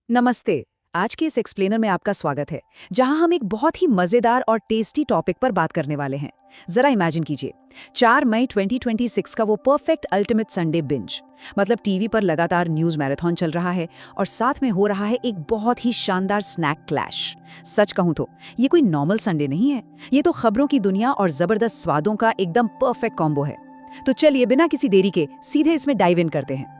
नमस्ते। आज के इस एक्सप्लेनर में आपका स्वागत है, जहां हम एक बहुत ही मजेदार और टेस्टी टॉपिक पर बात करने वाले हैं। जरा इमेजिन कीजिए, 4 मई 2026 का वो परफेक्ट अल्टीमेट संडे बिंज। मतलब टीवी पर लगातार न्यूज मैराथन चल रहा है और साथ में हो रहा है एक बहुत ही शानदार स्नैक क्लैश। सच कहूं तो ये कोई नॉर्मल संडे नहीं है, ये तो खबरों की दुनिया और जबरदस्त स्वादों का एकदम परफेक्ट कॉम्बो है। तो चलिए बिना किसी देरी के सीधे इसमें डाइव इन करते हैं।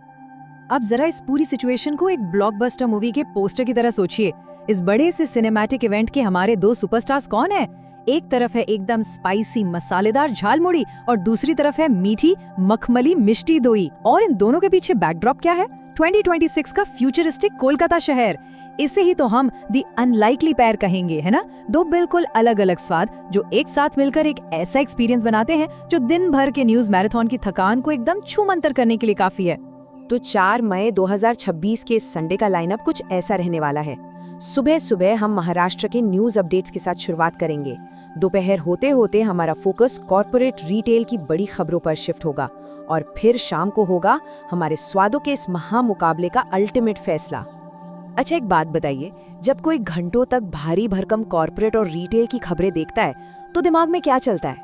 अब जरा इस पूरी सिचुएशन को एक ब्लॉकबस्टर मूवी के पोस्टर की तरह सोचिए। इस बड़े से सिनेमैटिक इवेंट के हमारे दो सुपरस्टार्स कौन है? एक तरफ है एकदम स्पाइसी मसालेदार झालमुड़ी और दूसरी तरफ है मीठी मखमली मिष्टी दोई। और इन दोनों के पीछे बैकड्रॉप क्या है? 2026 का फ्यूचरिस्टिक कोलकाता शहर। इसे ही तो हम दी अनलाइकली पेयर कहेंगे, है ना? दो बिल्कुल अलग अलग स्वाद जो एक साथ मिलकर एक ऐसा एक्सपीरियंस बनाते हैं जो दिन भर के न्यूज मैराथन की थकान को एकदम छूमंतर करने के लिए काफी है। तो 4 मई 2026 के इस संडे का लाइनअप कुछ ऐसा रहने वाला है। सुबह सुबह हम महाराष्ट्र के न्यूज अपडेट्स के साथ शुरुआत करेंगे। दोपहर होते होते हमारा फोकस कॉर्पोरेट रिटेल की बड़ी खबरों पर शिफ्ट होगा और फिर शाम को होगा हमारे स्वादों के इस महामुकाबले का अल्टीमेट फैसला। अच्छा, एक बात बताइए, जब कोई घंटों तक भारी भरकम कॉर्पोरेट और रिटेल की खबरें देखता है तो दिमाग में क्या चलता है?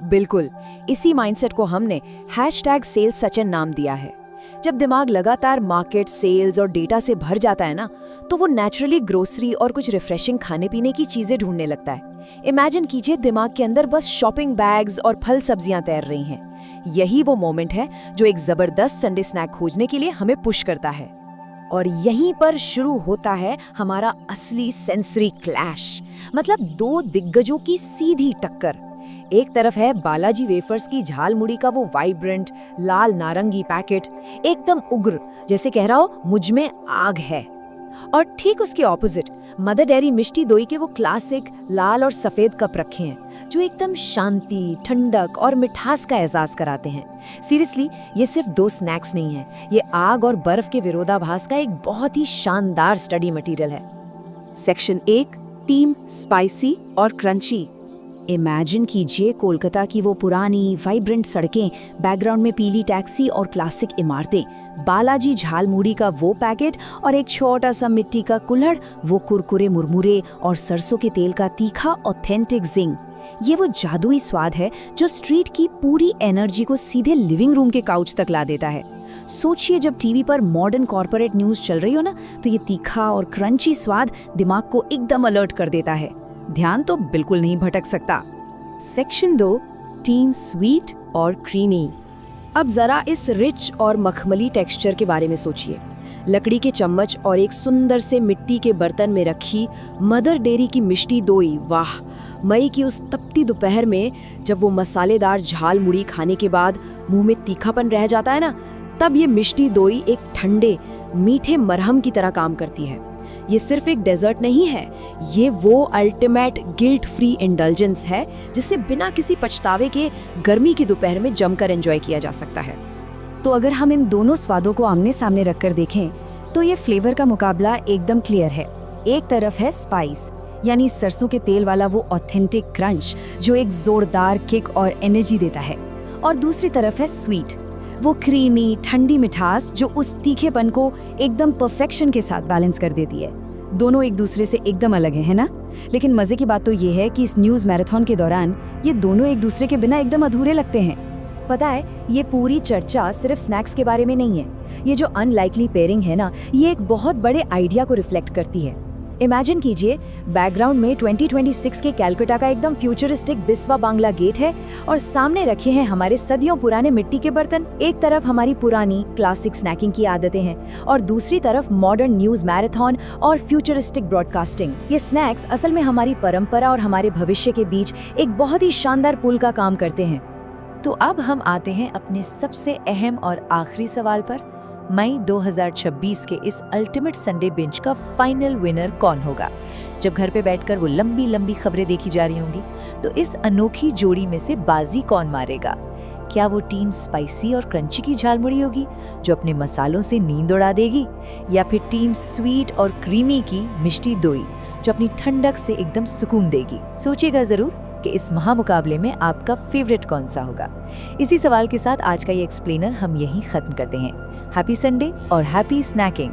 बिल्कुल इसी माइंडसेट को हमने #SalesSachin नाम दिया है। जब दिमाग लगातार मार्केट, सेल्स और डेटा से भर जाता है ना, तो वो नेचुरली ग्रोसरी और कुछ रिफ्रेशिंग खाने पीने की चीजें ढूंढने लगता है। इमेजिन कीजिए दिमाग के अंदर बस शॉपिंग बैग्स और फल सब्जियां तैर रही हैं। यही वो मोमेंट है जो एक जबरदस्त संडे स्नैक खोजने के लिए हमें पुश करता है। और यहीं पर शुरू होता है हमारा असली सेंसरी क्लैश, मतलब दो दिग्गजों की सीधी टक्कर। एक तरफ है बालाजी वेफर्स की झालमुड़ी का वो वाइब्रेंट लाल नारंगी पैकेट, एकदम उग्र, जैसे कह रहा हो मुझ में आग है। और ठीक उसके ऑपोजिट मदर डेयरी मिष्टी दोई के वो क्लासिक लाल और सफेद कप रखे हैं जो एकदम शांति, ठंडक और मिठास का एहसास कराते हैं। सीरियसली ये सिर्फ दो स्नैक्स नहीं है, ये आग और बर्फ के विरोधाभास का एक बहुत ही शानदार स्टडी मटेरियल है। सेक्शन 1, टीम स्पाइसी और क्रंची। इमेजिन कीजिए कोलकाता की वो पुरानी वाइब्रेंट सड़कें, बैकग्राउंड में पीली टैक्सी और क्लासिक इमारतें, बालाजी झालमुड़ी का वो पैकेट और एक छोटा सा मिट्टी का कुल्हड़, वो कुरकुरे मुरमुरे और सरसों के तेल का तीखा ऑथेंटिक जिंग। ये वो जादुई स्वाद है जो स्ट्रीट की पूरी एनर्जी को सीधे लिविंग रूम के काउच तक ला देता है। सोचिए जब टीवी पर मॉडर्न कॉर्पोरेट न्यूज चल रही हो ना, तो ये तीखा और क्रंची स्वाद दिमाग को एकदम अलर्ट कर देता है। ध्यान तो बिल्कुल नहीं भटक सकता। सेक्शन 2, टीम स्वीट और क्रीमी। अब जरा इस रिच और मखमली टेक्सचर के बारे में सोचिए। लकड़ी के चम्मच और एक सुंदर से मिट्टी के बर्तन में रखी मदर डेयरी की मिष्टी दोई। वाह, मई की उस तपती दोपहर में जब वो मसालेदार झाल मुड़ी खाने के बाद मुंह में तीखापन रह जाता है ना, तब ये मिष्टी दोई एक ठंडे मीठे मरहम की तरह काम करती है। ये सिर्फ एक डेजर्ट नहीं है, ये वो अल्टीमेट गिल्ट फ्री इंडल्जेंस है जिसे बिना किसी पछतावे के गर्मी की दोपहर में जमकर एंजॉय किया जा सकता है। तो अगर हम इन दोनों स्वादों को आमने सामने रखकर देखें तो ये फ्लेवर का मुकाबला एकदम क्लियर है। एक तरफ है स्पाइस, यानी सरसों के तेल वाला वो ऑथेंटिक क्रंच जो एक जोरदार किक और एनर्जी देता है, और दूसरी तरफ है स्वीट, वो क्रीमी ठंडी मिठास जो उस तीखेपन को एकदम परफेक्शन के साथ बैलेंस कर देती है। दोनों एक दूसरे से एकदम अलग है ना? लेकिन मजे की बात तो ये है कि इस न्यूज मैराथन के दौरान ये दोनों एक दूसरे के बिना एकदम अधूरे लगते हैं। पता है, ये पूरी चर्चा सिर्फ स्नैक्स के बारे में नहीं है। ये जो अनलाइकली पेयरिंग है ना, ये एक बहुत बड़े आइडिया को रिफ्लेक्ट करती है। इमेजिन कीजिए बैकग्राउंड में 2026 के कैलकाटा का एकदम फ्यूचरिस्टिक बिस्वा बांग्ला गेट है और सामने रखे हैं हमारे सदियों पुराने मिट्टी के बर्तन। एक तरफ हमारी पुरानी क्लासिक स्नैकिंग की आदतें हैं और दूसरी तरफ मॉडर्न न्यूज मैराथन और फ्यूचरिस्टिक ब्रॉडकास्टिंग। ये स्नैक्स असल में हमारी परंपरा और हमारे भविष्य के बीच एक बहुत ही शानदार पुल का काम करते हैं। तो अब हम आते हैं अपने सबसे अहम और आखिरी सवाल पर। मई 2026 के इस अल्टीमेट संडे बिंज का फाइनल विनर कौन होगा? जब घर पे बैठकर वो लंबी लंबी खबरें देखी जा रही होंगी, तो इस अनोखी जोड़ी में से बाजी कौन मारेगा? क्या वो टीम स्पाइसी और क्रंची की झालमुड़ी होगी जो अपने मसालों से नींद उड़ा देगी, या फिर टीम स्वीट और क्रीमी की मिष्टी दोई जो अपनी ठंडक से एकदम सुकून देगी? सोचिएगा जरूर कि इस महामुकाबले में आपका फेवरेट कौन सा होगा। इसी सवाल के साथ आज का ये एक्सप्लेनर हम यहीं खत्म करते हैं। हैप्पी संडे और हैप्पी स्नैकिंग।